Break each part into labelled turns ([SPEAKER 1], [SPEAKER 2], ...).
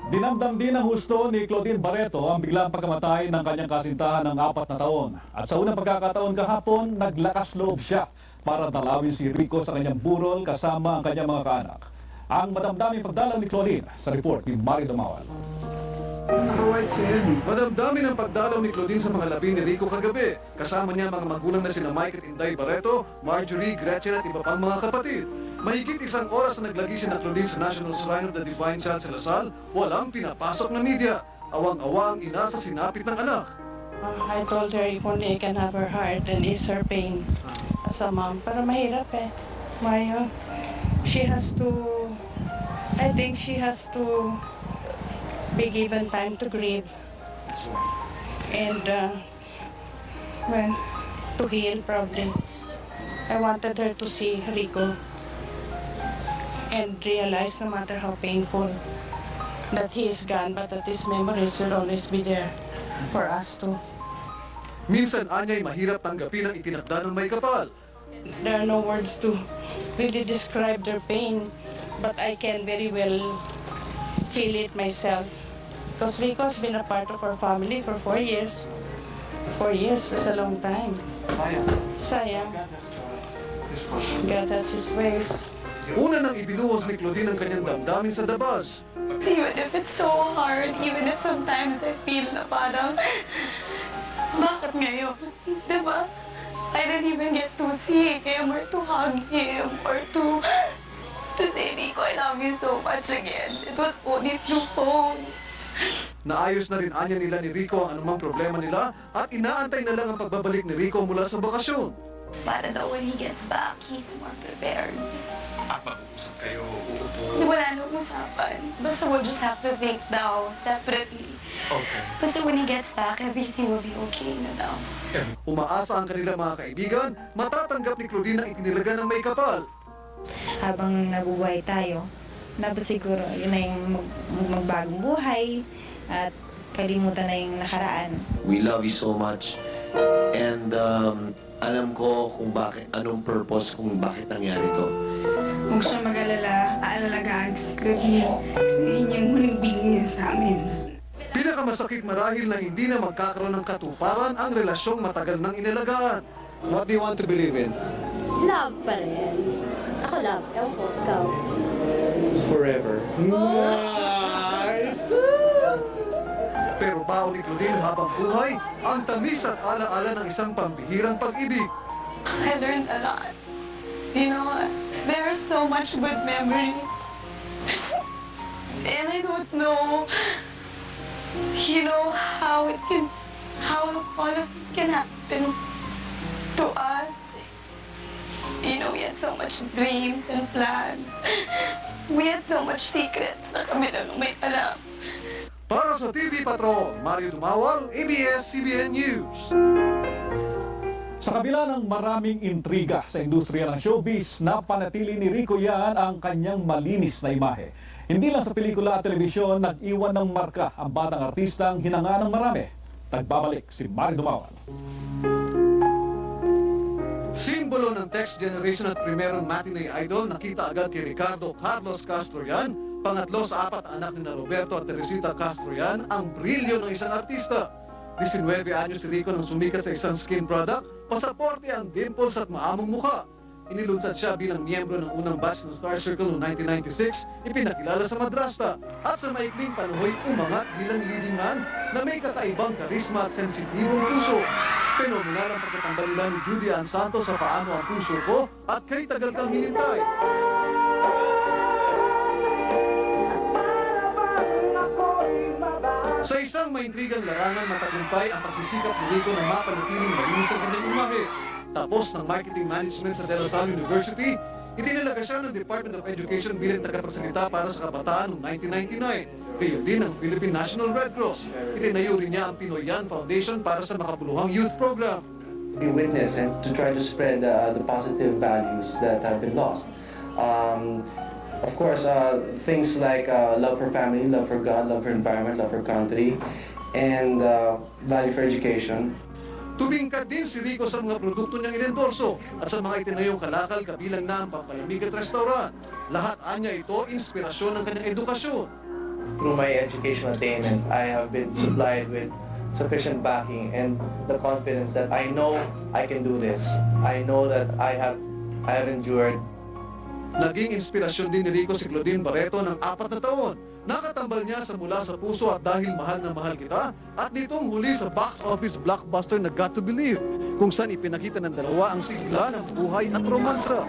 [SPEAKER 1] Dinamdam din ng husto ni Claudine Barreto ang biglang pagkamatay ng kanyang kasintahan ng 4 na taon. At sa unang pagkakataon kahapon, naglakas loob siya para dalawin si Rico sa kanyang burol kasama ang kanyang mga kaanak. Ang madamdaming pagdalaw ni Claudine sa report ni Mario Damawal.
[SPEAKER 2] Madamdamin ang pagdalaw ni Claudine sa mga labi ni Rico kagabi. Kasama niya mga magulang na sina Mike at Inday Barreto, Marjorie, Gretchen at iba pang mga kapatid. Mahigit 1 oras na naglagi si na Claudine sa National Shrine of the Divine Child sa Lasal, walang pinapasok na media. Awang-awa ang ina sa sinapit ng anak.
[SPEAKER 3] I told her if only I can have her heart and ease her pain as a mom. Pero mahirap eh. Mario, I think she has to be given time to grieve. And, to heal probably. I wanted her to see Rico and realize no matter how painful that he is gone, but that his memories will always be there for us too.
[SPEAKER 2] Minsan anya'y mahirap tanggapin ang itinakda ng may kapal.
[SPEAKER 3] There are no words to really describe their pain, but I can very well feel it myself. Because Rico has been a part of our family for 4 years. 4 years is a long time. Sayang. God has His ways.
[SPEAKER 2] Una nang ibinuhos ni Claudine ang kanyang damdamin sa dabas.
[SPEAKER 4] Even if it's so hard, even if sometimes I feel na parang, bakit ngayon? Diba? I didn't even get to see him or to hug him or to say, Rico, I love you so much again. It was only through phone.
[SPEAKER 2] Naayos na rin anya nila ni Rico ang anumang problema nila at inaantay na lang ang pagbabalik ni Rico mula sa bakasyon.
[SPEAKER 4] Para daw when he gets back, he's more prepared.
[SPEAKER 5] Mag-usap kayo, uupo.
[SPEAKER 4] Wala nang usapan. Basta we'll just have to think daw separately.
[SPEAKER 5] Okay.
[SPEAKER 4] Basta when he gets back, everything will be okay na daw.
[SPEAKER 2] Umaasa ang kanilang mga kaibigan, matatanggap ni Claudine ang itinilaga ng may kapal.
[SPEAKER 6] Habang nabubuhay tayo, dapat siguro yun na yung magbagong buhay at kalimutan na yung nakaraan.
[SPEAKER 7] We love you so much. And alam ko kung bakit, anong purpose kung bakit nangyari to.
[SPEAKER 8] Huwag siya mag-alala, aalalagaan si Claudine kasi yun yung huling bilin niya sa amin.
[SPEAKER 2] Pinakamasakit marahil na hindi na magkakaroon ng katuparan ang relasyong matagal nang inalagaan. What do you want to believe in?
[SPEAKER 9] Love pa rin. Ako love. Ewan ko, ikaw.
[SPEAKER 2] Forever. Nice! Pero bao ni Claudine habang buhay, ang tamis at alaala ng isang pambihirang pag-ibig.
[SPEAKER 4] I learned a lot. You know, there are so much good memories. And I don't know, how all of this can happen to us. You know, we had so much dreams and plans. We had so much secrets na kami lang may alam.
[SPEAKER 2] Para sa TV Patrol, Mario Dumawal, ABS-CBN News.
[SPEAKER 1] Sa kabila ng maraming intriga sa industriya ng showbiz, napanatili ni Rico yan ang kanyang malinis na imahe. Hindi lang sa pelikula at telebisyon, nag-iwan ng marka ang batang artistang hinanga ng marami. Nagbabalik si Mario Dumawal.
[SPEAKER 2] Simbolo ng text generation at primerong matinee idol, nakita agad kay Ricardo Carlos Castro yan, pangatlo sa 4 anak ni na Roberto at Teresita Castro yan, ang brilyo ng isang artista. 19 anyos si Rico nang sumikat sa isang skin product, pasaporte ang dimples at maamong mukha. Inilunsad siya bilang miyembro ng unang batch ng Star Circle noong 1996, ipinakilala sa Madrasta, at sa maikling panuhoy umangat bilang leading man na may kakaibang karisma at sensitibong puso. Penomenal ang pagkatambal nila ni Judy Ann Santos sa Paano ang Puso Ko at Kay Tagal Kang Hinintay. Sa isang maintrigang larangan, matagumpay ang pagsisikap ni Rico na mapanatiling malinis ang kanyang imahe. Tapos ng marketing management sa De La Salle University, itinalaga siya ng Department of Education bilang tagapagsalita para sa kabataan noong 1999. Gayon din ang Philippine National Red Cross. Itinayo rin niya ang Pinoy Young Foundation para sa makabuluhang youth program.
[SPEAKER 10] Be witness and to try to spread the positive values that have been lost. Of course, things like love for family, love for God, love for environment, love for country, and value for education.
[SPEAKER 2] Tumingkad din si Rico sa mga produkto niyang inendorso at sa mga itinayong kalakal kabilang na ang pampalamig at restaurant. Lahat anya ito inspirasyon ng kanyang edukasyon.
[SPEAKER 10] through my educational attainment, I have been supplied with sufficient backing and the confidence that I know I can do this. I know that I have endured.
[SPEAKER 2] Naging inspirasyon din ni Rico si Claudine Barreto ng 4 na taon. Nakatambal niya sa Mula sa Puso at Dahil Mahal na Mahal Kita at nitong huli sa box office blockbuster na Got to Believe, kung saan ipinakita ng dalawa ang sigla ng buhay at romansa.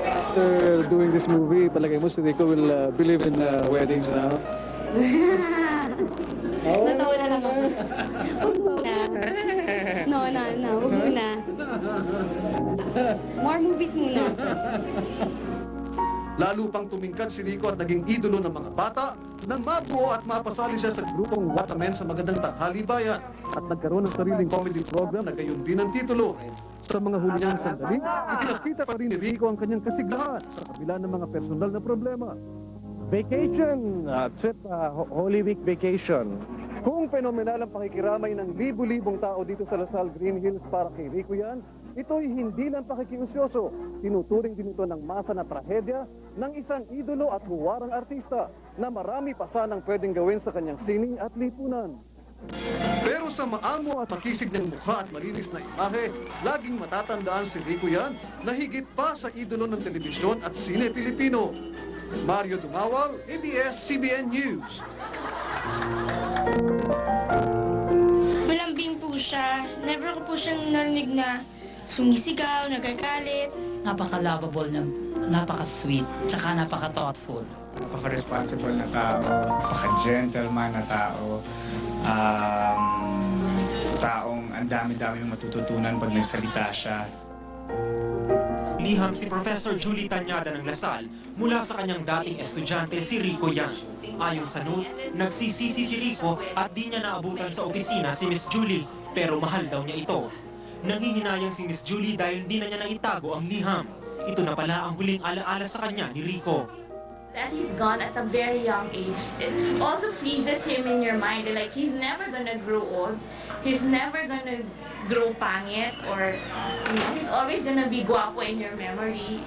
[SPEAKER 2] After doing this movie, palagay mo si Rico will believe in weddings now?
[SPEAKER 9] Totoo na lang ako. Huwag muna. No, huwag muna. More movies muna.
[SPEAKER 2] Lalo pang tumingkad si Rico at naging idolo ng mga bata nang mabuo at mapasali siya sa grupong What a Men sa Magandang Tanghali Bayan at nagkaroon ng sariling comedy program na gayon din ang titulo. Sa mga huli niyang sandali, ipinakita pa rin ni Rico ang kanyang kasiglahan sa kabila ng mga personal na problema.
[SPEAKER 11] Vacation, trip, Holy Week vacation. Kung fenomenal ang pakikiramay ng libu-libong tao dito sa Lasal Green Hills para kay Rico yan, ito'y hindi lang pakikiusyoso. Tinuturing din ito ng masa na trahedya ng isang idolo at huwarang artista na marami pa sanang pwedeng gawin sa kanyang sining at lipunan.
[SPEAKER 2] Pero sa maamo at makisig ng mukha at malinis na imahe, laging matatandaan si Rico yan na higit pa sa idolo ng telebisyon at sine Pilipino. Mario Dumawal, ABS-CBN News.
[SPEAKER 8] Malambing po siya. Never ko po siyang narinig na sumisigaw, nagagalit.
[SPEAKER 12] Napaka-lovable niya, napaka-sweet, tsaka napaka-thoughtful.
[SPEAKER 5] Napaka-responsible na tao, napaka-gentleman na tao. Taong ang dami-dami yung matututunan pag nagsalita siya.
[SPEAKER 13] Liham si Professor Julie Tanyada ng Lasal mula sa kanyang dating estudyante si Rico Yang. Ayon sa note, nagsisisi si Rico at di niya naabutan sa opisina si Miss Julie, pero mahal daw niya ito. Nangihinayang si Miss Julie dahil di na niya naitago ang liham. Ito na pala ang huling alaala sa kanya ni Rico.
[SPEAKER 4] That he's gone at a very young age, it also freezes him in your mind. Like, he's never gonna grow old. He's never gonna grow pangit or he's always gonna be guwapo in your memory.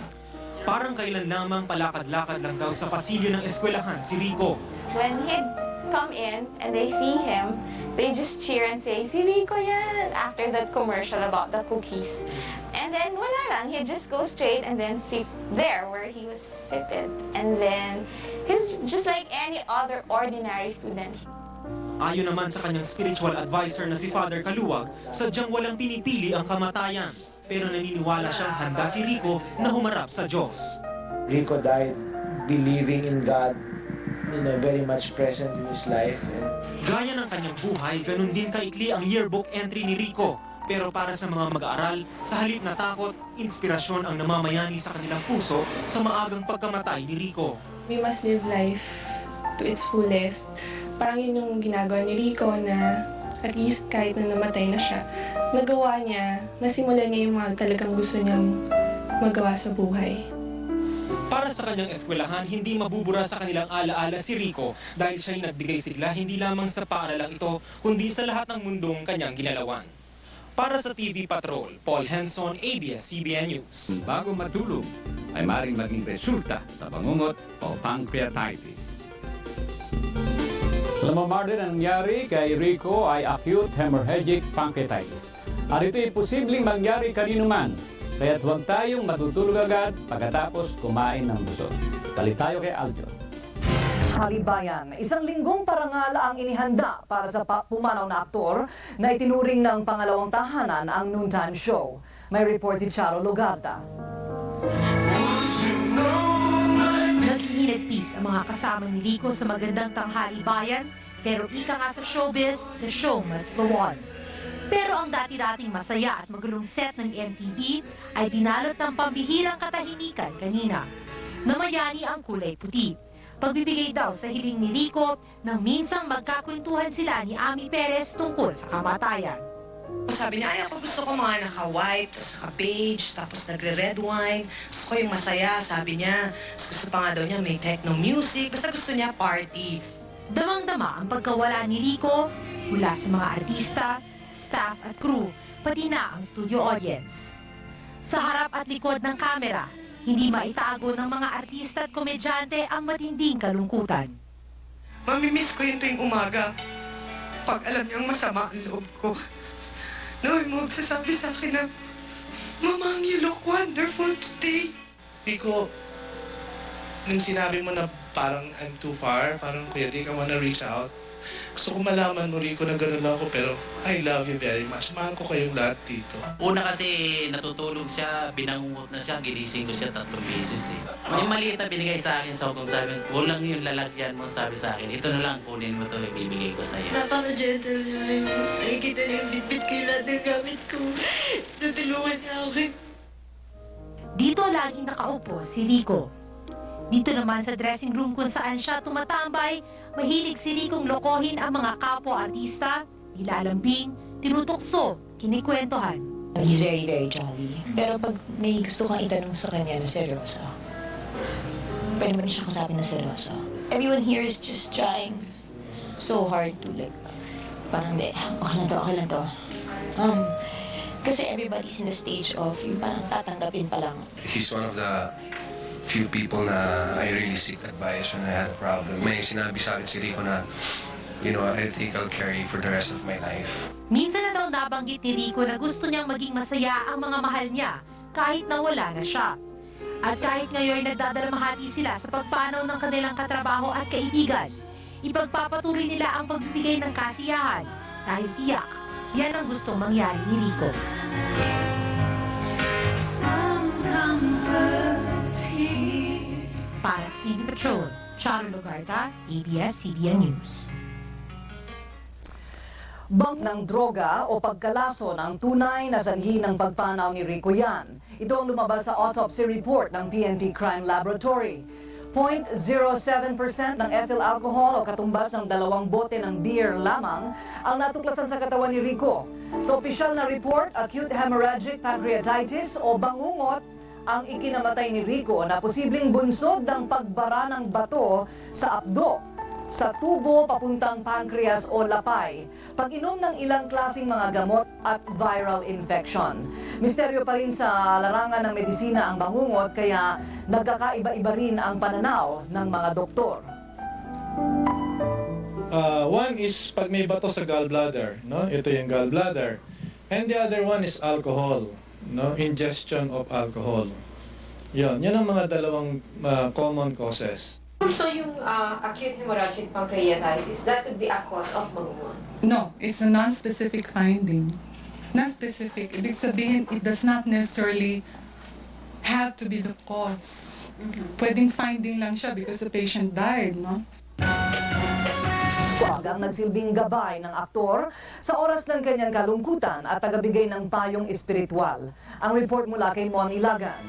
[SPEAKER 13] Parang kailan lamang palakad-lakad lang daw sa pasilyo ng eskwelahan si Rico.
[SPEAKER 4] When he'd come in and they see him, they just cheer and say, "Si Rico yan!" after that commercial about the cookies. And then wala lang, he'd just go straight and then sit there where he was seated. And then he's just like any other ordinary student.
[SPEAKER 13] Ayon naman sa kanyang spiritual advisor na si Father Kaluwag, sadyang walang pinipili ang kamatayan. Pero naniniwala siyang handa si Rico na humarap sa Diyos.
[SPEAKER 14] Rico died believing in God, very much present in his life.
[SPEAKER 13] Gaya ng kanyang buhay, ganun din kaikli ang yearbook entry ni Rico. Pero para sa mga mag-aaral, sa halip na takot, inspirasyon ang namamayani sa kanilang puso sa maagang pagkamatay ni Rico.
[SPEAKER 8] We must live life to its fullest. Parang yun yung ginagawa ni Rico na at least kahit na namatay na siya, nagawa niya, nasimulan niya yung mga talagang gusto niyang magawa sa buhay.
[SPEAKER 13] Para sa kanyang eskwelahan, hindi mabubura sa kanilang alaala si Rico dahil siya'y nagbigay sigla hindi lamang sa paaralang ito, kundi sa lahat ng mundong kanyang ginalawan. Para sa TV Patrol, Paul Henson, ABS-CBN News.
[SPEAKER 15] Bago matulog, ay maring maging resulta sa bangungot o pancreatitis.
[SPEAKER 1] Alam mo, Martin, ang nangyari kay Rico ay acute hemorrhagic pancreatitis. At ito'y posibleng mangyari kanino man. Kaya't huwag tayong matutulog agad pagkatapos kumain ng busog. Balik tayo kay Aljo.
[SPEAKER 16] Halibayan, isang linggong parangal ang inihanda para sa pumanaw na aktor na itinuring ng pangalawang tahanan ang noontime show. May report si Charo Lugarda.
[SPEAKER 17] Naghihinagpis ang mga kasama ni Rico sa Magandang Tanghali Bayan, pero ika nga sa showbiz, the show must go on. Pero ang dati-dating masaya at magulong set ng MTV ay dinalot ng pambihirang katahimikan kanina. Namayani ang kulay puti. Pagbibigay daw sa hiling ni Rico nang minsang magkakwentuhan sila ni Ami Perez tungkol sa kamatayan.
[SPEAKER 18] Sabi niya, ay ako gusto ko mga naka-white, tapos naka-beige, tapos nagre-red wine. Gusto ko yung masaya, sabi niya. Gusto pa nga daw niya may techno music, basta gusto niya party.
[SPEAKER 17] Damang-dama ang pagkawala ni Rico mula sa mga artista, staff at crew, pati na ang studio audience. Sa harap at likod ng kamera, hindi maitago ng mga artista at komedyante ang matinding kalungkutan.
[SPEAKER 18] Mamimiss ko yun tuwing umaga. Pag alam niyang masama ang loob ko, naway mo magsasabi sa akin na, Mamang, you look wonderful today.
[SPEAKER 19] Rico, nung sinabi mo na parang I'm too far, parang Kuya Dick, I wanna reach out. Gusto ko malaman mo, Rico, na gano'n lang ako, pero I love you very much. Mahal ko kayong lahat dito.
[SPEAKER 20] Una kasi natutulog siya, binangungot na siya, ginising ko siya 3 beses eh. Yung maliit na binigay sa akin sa hukong sabi, kulang yung lalagyan mo, sabi sa akin. Ito na lang, kunin mo to, ibibigay ko sa'yo.
[SPEAKER 4] Napaka-gentle niya. Nakikita niya yung bitbit ko yung lahat ng gamit ko. Tutulungan niya ako.
[SPEAKER 17] Dito laging nakaupo si Rico. Dito naman sa dressing room kung saan siya tumatambay, mahilig si Ricong lokohin ang mga kapwa-artista, nilalambing, tinutokso, kinikwentuhan.
[SPEAKER 21] He's very, very jolly. Pero pag may gusto kang itanong sa kanya na seryoso, pwede mo rin siya kasapin na seryoso. Everyone here is just trying so hard to like, parang okay lang to. Kasi everybody's in the stage of yung parang tatanggapin pa lang.
[SPEAKER 22] He's one of the few people na I really seek advice when I had a problem. May sinabi sa akin si Rico na, I think I'll carry you for the rest of my life.
[SPEAKER 17] Minsan na daw nabanggit ni Rico na gusto niyang maging masaya ang mga mahal niya kahit na wala na siya. At kahit ngayon nagdadalamhati sila sa pagpanaw ng kanilang katrabaho at kaibigan, ipagpapatuloy nila ang pagbibigay ng kasiyahan dahil tiyak, yan ang gustong mangyari ni Rico. Para sa TV Patrol, Charo Lugarda, ABS-CBN News.
[SPEAKER 16] Bang ng droga o pagkalaso ng tunay na sanhi ng pagpanaw ni Rico yan. Ito ang lumabas sa autopsy report ng PNP Crime Laboratory. 0.07% ng ethyl alcohol o katumbas ng 2 bote ng beer lamang ang natuklasan sa katawan ni Rico. Sa opisyal na report, acute hemorrhagic pancreatitis o bangungot ang ikinamatay ni Rico na posibleng bunsod ng pagbara ng bato sa abdo, sa tubo papuntang pancreas o lapay, pag-inom ng ilang klaseng mga gamot at viral infection. Misteryo pa rin sa larangan ng medisina ang bangungot kaya nagkakaiba-iba rin ang pananaw ng mga doktor.
[SPEAKER 23] One is pag may bato sa gallbladder, no? Ito yung gallbladder. And the other one is alcohol, no? Ingestion of alcohol. Yan ang mga dalawang common causes.
[SPEAKER 24] So yung acute hemorrhagic pancreatitis, that could be a cause of bangungot?
[SPEAKER 25] No, it's a non-specific finding. Non-specific, ibig sabihin, it does not necessarily have to be the cause. Pwedeng finding lang siya because the patient died, no?
[SPEAKER 16] Huwag ang nagsilbing gabay ng aktor sa oras ng kanyang kalungkutan at tagabigay ng payong espiritual. Ang report mula kay Mon Ilagan.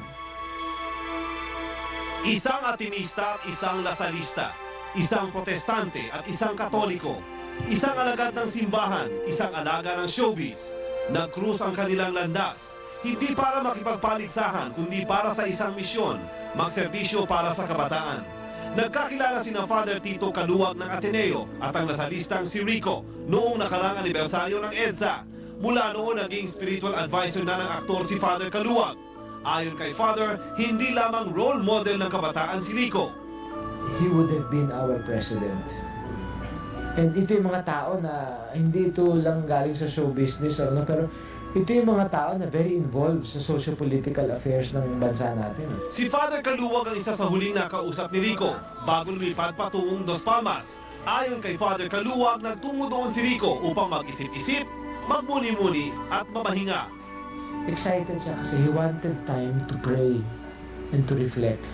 [SPEAKER 26] Isang atinista at isang lasalista, isang protestante at isang katoliko, isang alagad ng simbahan, isang alaga ng showbiz. Nag-cruise ang kanilang landas, hindi para makipagpaligsahan kundi para sa isang misyon, magserbisyo para sa kabataan. Nagkakilala sina Father Tito Kaluwag ng Ateneo at ang lasalistang si Rico noong nakarang anibersaryo ng EDSA. Mula noon naging spiritual advisor na ng aktor si Father Kaluwag. Ayon kay Father, hindi lamang role model ng kabataan si Rico.
[SPEAKER 14] He would have been our president. And ito yung mga tao na hindi ito lang galing sa show business, pero ito yung mga tao na very involved sa socio-political affairs ng bansa natin.
[SPEAKER 26] Si Father Kaluwag ang isa sa huling nakausap ni Rico bago lumipad patungong Dos Palmas. Ayon kay Father Kaluwag, nagtungo doon si Rico upang mag-isip-isip, magmuni-muni at mamahinga.
[SPEAKER 14] Excited siya kasi he wanted time to pray and to reflect.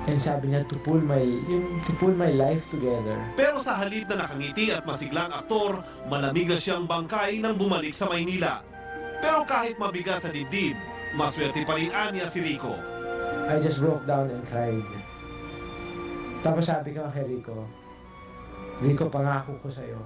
[SPEAKER 14] And sabi niya, to pull my life together.
[SPEAKER 26] Pero sa halip na nakangiti at masiglang aktor, malamig na siyang bangkay nang bumalik sa Maynila. Pero kahit mabigat sa dibdib, maswerte pa rin anya si Rico.
[SPEAKER 14] I just broke down and cried. Tapos sabi ko kay Rico, pangako ko sa'yo,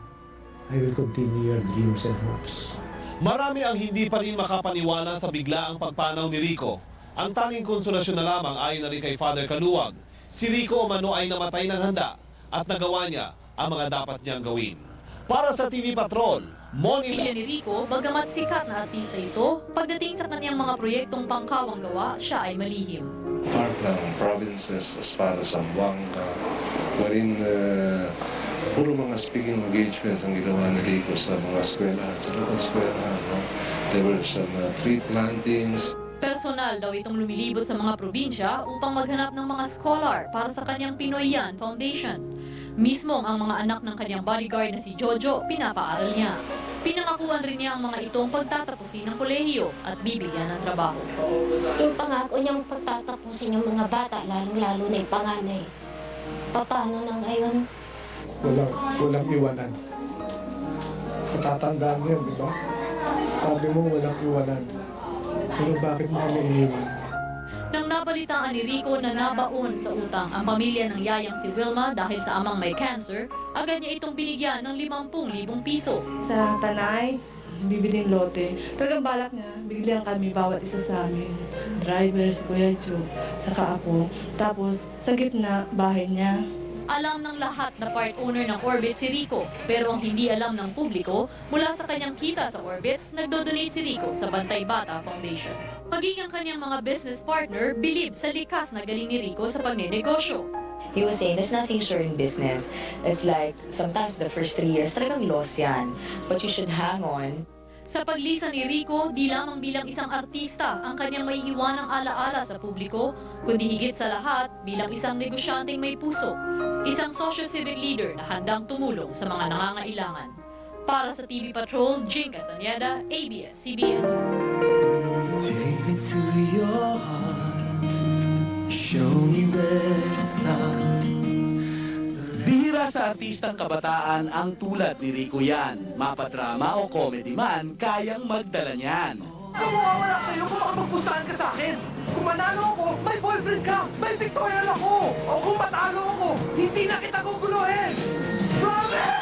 [SPEAKER 14] I will continue your dreams and hopes.
[SPEAKER 26] Marami ang hindi pa rin makapaniwala sa biglaang pagpanaw ni Rico. Ang tanging konsolasyon na lamang ayon na rin kay Father Kaluwag, si Rico umano ay namatay ng handa at nagawa niya ang mga dapat niyang gawin. Para sa TV Patrol, Moni
[SPEAKER 27] Ni Rico, bagamat sikat na artista ito, pagdating sa kanyang mga proyektong pangkawang gawa, siya ay malihim.
[SPEAKER 19] Far from provinces as far as Zamboanga,
[SPEAKER 22] wherein puro mga speaking engagements ang ginawa ni Rico sa mga eskwelahan, sa local eskwelahan. No? There were some tree plantings.
[SPEAKER 27] Personal daw itong lumilibot sa mga probinsya upang maghanap ng mga scholar para sa kanyang Pinoy Yan Foundation. Mismo ang mga anak ng kanyang bodyguard na si Jojo, pinapaaral niya. Pinangakuan rin niya ang mga itong pagtatapusin ng kolehiyo at bibigyan ng trabaho.
[SPEAKER 2] Yung pangako niyang pagtatapusin yung mga bata, lalong-lalo na yung panganay. Paano na ngayon?
[SPEAKER 23] Walang iwanan. Matatandaan mo yun, di ba? Sabi mo walang iwanan. Pero bakit mo kami iniwan?
[SPEAKER 27] Nang nabalitaan ni Rico na nabaon sa utang ang pamilya ng yayang si Wilma dahil sa amang may cancer, agad niya itong binigyan ng 50,000 piso.
[SPEAKER 8] Sa Tanay, bibiling lote. Talagang balak niya, bigyan kami bawat isa sa amin. Driver, si Kuya Joe, saka ako. Tapos, sa gitna, bahay niya.
[SPEAKER 27] Alam ng lahat na part owner ng Orbit si Rico, pero ang hindi alam ng publiko, mula sa kanyang kita sa Orbits, nagdodonate si Rico sa Bantay Bata Foundation. Maging ang kanyang mga business partner, bilib sa likas na galing ni Rico sa pagnenegosyo.
[SPEAKER 21] He was saying, there's nothing sure in business. It's like, sometimes the first 3 years, talagang loss yan. But you should hang on.
[SPEAKER 27] Sa paglisan ni Rico, di lamang bilang isang artista ang kanyang may iwanang alaala sa publiko, kundi higit sa lahat bilang isang negosyanteng may puso, isang socio-civic leader na handang tumulong sa mga nangangailangan. Para sa TV Patrol, Jing Castañeda, ABS-CBN.
[SPEAKER 3] Take me to your heart, show me where to start.
[SPEAKER 6] Bihira sa artistang kabataan ang tulad ni Rico Yan. Mapadrama o comedy man, kayang magdala niyan.
[SPEAKER 7] Kung mawawala sa'yo, kung makapagpustahan ka sa akin. Kung manalo ako, may boyfriend ka, may pictorial ako. O kung matalo ako, hindi na kita guguluhin. Promise!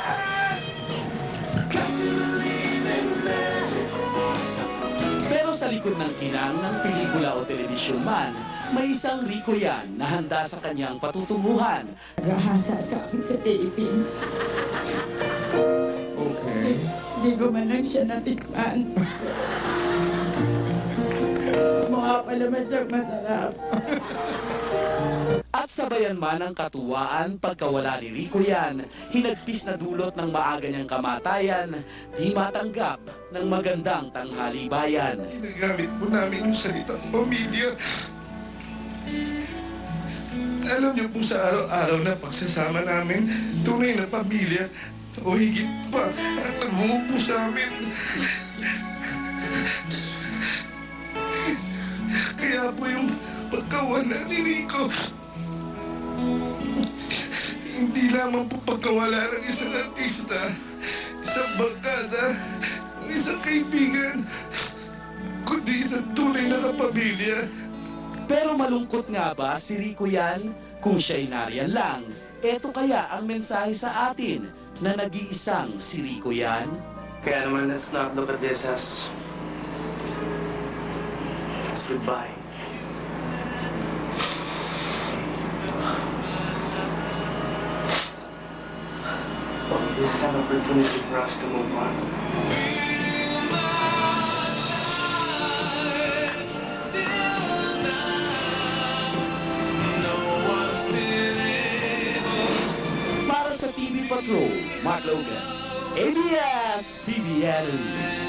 [SPEAKER 6] Pero sa likod ng kinang ng pelikula o telebisyon man, may isang Rico Yan na handa sa kanyang patutunguhan.
[SPEAKER 9] Nagahasa sa akin sa taping.
[SPEAKER 23] Okay.
[SPEAKER 9] Hindi ko man lang siya natikman. Mukha pa naman siyang masarap.
[SPEAKER 6] At sabayan man ang katuwaan pagkawala ni Rico Yan, hinagpis na dulot ng maaga niyang kamatayan, di matanggap ng magandang tanghali bayan.
[SPEAKER 19] Ginagamit po namin yung salitang pamilya. Alam niyo po sa araw-araw na pagsasama namin, tunay na pamilya, o higit pa, ang nagbungo po sa amin. Kaya po yung pagkawala ni Rico, hindi lamang po pagkawala ng isang artista, isang barkada, isang kaibigan, kundi isang tunay na kapamilya.
[SPEAKER 6] Pero malungkot nga ba si Rico Yan? Kung siya'y nariyan lang, eto kaya ang mensahe sa atin na nag-iisang si Rico Yan?
[SPEAKER 22] Kaya naman, let's not look at this as it's goodbye. This is an opportunity for us to move on.
[SPEAKER 6] Para sa TV Patrol, Mark Logan, ABS-CBN News.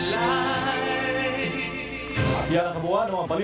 [SPEAKER 1] Yan ang kabuuan ng mga balita.